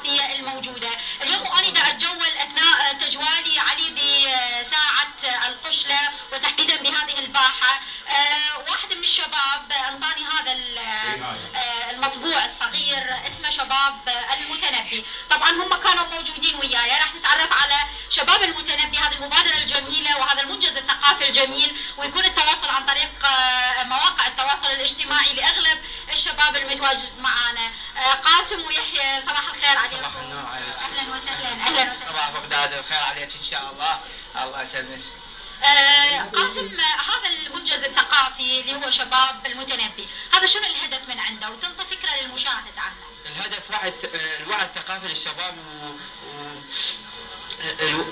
الثقافية الموجودة. اليوم وأنا دا أتجول أثناء تجوالي علي بساعة القشلة وتحديدا بهذه الباحة، واحد من الشباب انطاني هذا المطبوع الصغير اسمه شباب المتنبي. طبعا هم كانوا موجودين وياي، راح نتعرف على شباب المتنبي، هذه المبادرة الجميلة وهذا المنجز الثقافي الجميل، ويكون التواصل عن طريق مواقع التواصل الاجتماعي لأغلب الشباب المتواجد معنا. قاسم ويحيى، صباح الخير عليكم. صباح النور عليك. اهلا وسهلا. اهلا وسهلا. صباح بغداد الخير عليك ان شاء الله. الله يسلمك. قاسم، هذا المنجز الثقافي اللي هو شباب المتنبي، هذا شنو الهدف من عنده؟ وتنطي فكرة للمشاهد عنه. الهدف الوعي الثقافي للشباب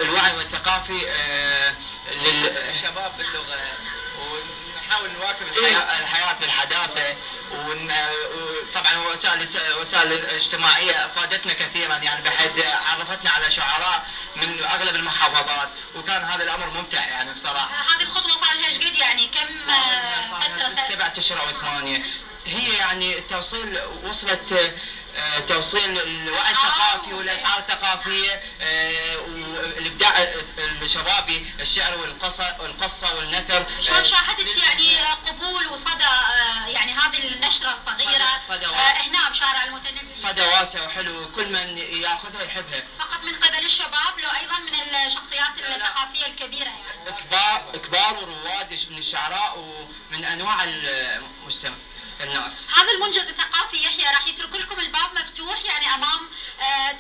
الوعي والثقافي للشباب باللغة، ونحاول نواكب الحياة بالحداثة. وطبعا وسائل الاجتماعية افادتنا كثيرا، يعني بحيث عرفتنا على شعراء من اغلب المحافظات، وكان هذا الامر ممتع يعني بصراحة. هذه الخطوة صار لها ايش قد يعني؟ كم فترة؟ 7 أشهر أو 8. هي يعني التوصيل وصلت توصيل الوعي الثقافي والاسعار الثقافيه والابداع الشبابي، الشعر والقصه والنثر. شلون شاهدت يعني قبول وصدى يعني هذه النشره الصغيره هنا بشارع المتنبي؟ صدى واسع وحلو، كل من ياخذها يحبها. فقط من قبل الشباب لو ايضا من الشخصيات الثقافيه الكبيره يعني؟ كبار ورواد من الشعراء ومن انواع المجتمع الناس. هذا المنجز الثقافي يحيى راح يترك لكم الباب مفتوح يعني امام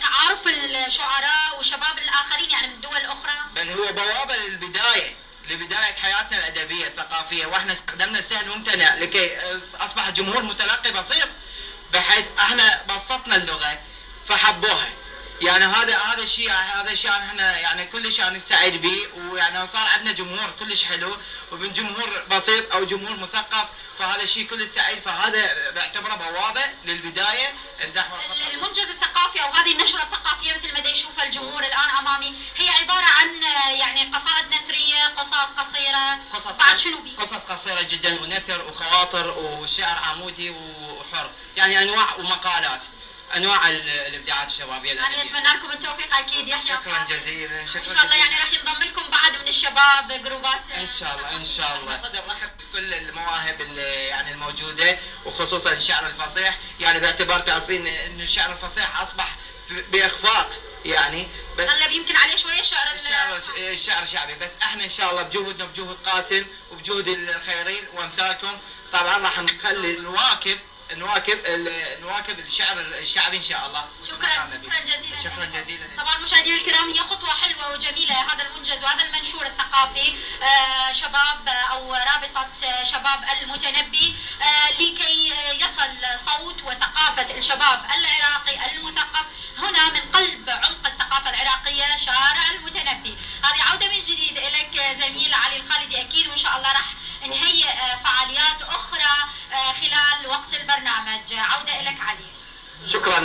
تعارف الشعراء والشباب الاخرين يعني من دول اخرى؟ بل هو بوابه لبدايه حياتنا الادبيه الثقافيه، واحنا استخدمنا السهل الممتنع لكي اصبح الجمهور متلقي بسيط، بحيث احنا بسطنا اللغه فحبوها. يعني هذا الشيء احنا يعني كل شيء سعيد به، ويعني صار عندنا جمهور كلش حلو، ومن جمهور بسيط او جمهور مثقف، فهذا الشيء كل سعيد. فهذا بعتبره بوابه للبدايه نحو المنجز الثقافي او هذه النشره الثقافيه مثل ما يشوفها الجمهور الان امامي، هي عباره عن يعني قصائد نثريه، قصص قصيره، بعد شنو بيه؟ قصص قصيره جدا ونثر وخواطر وشعر عمودي وحر، يعني انواع ومقالات، انواع الابداعات الشبابيه. انا اتمنى لكم التوفيق اكيد يحيى. شكرا جزيلا. شكرا ان شاء الله يعني راح ينضم لكم بعد من الشباب جروبات ان شاء الله. ان شاء الله صدر رحب بكل المواهب اللي يعني الموجوده، وخصوصا الشعر الفصيح، يعني باعتبار تعرفين ان الشعر الفصيح اصبح باخفاق يعني، بس غلب يمكن عليه شويه الشعر الشعبي. بس احنا ان شاء الله بجهودنا وبجهود قاسم وبجهود الخيرين وامثالكم طبعا راح نخلي نواكب الشعر الشعبي ان شاء الله. شكرا جزيلا. شكرا جزيلا. طبعا مشاهدينا الكرام، هي خطوه حلوه وجميله هذا المنجز وهذا المنشور الثقافي شباب او رابطه شباب المتنبي، لكي يصل صوت وثقافه الشباب العراقي المثقف هنا من قلب عمق الثقافه العراقيه شارع المتنبي. هذه عوده من جديد لك زميل علي الخالدي اكيد، وان شاء الله راح نهيئ فعاليات اخرى خلال وقت البرنامج. عوده لك علي. شكرا.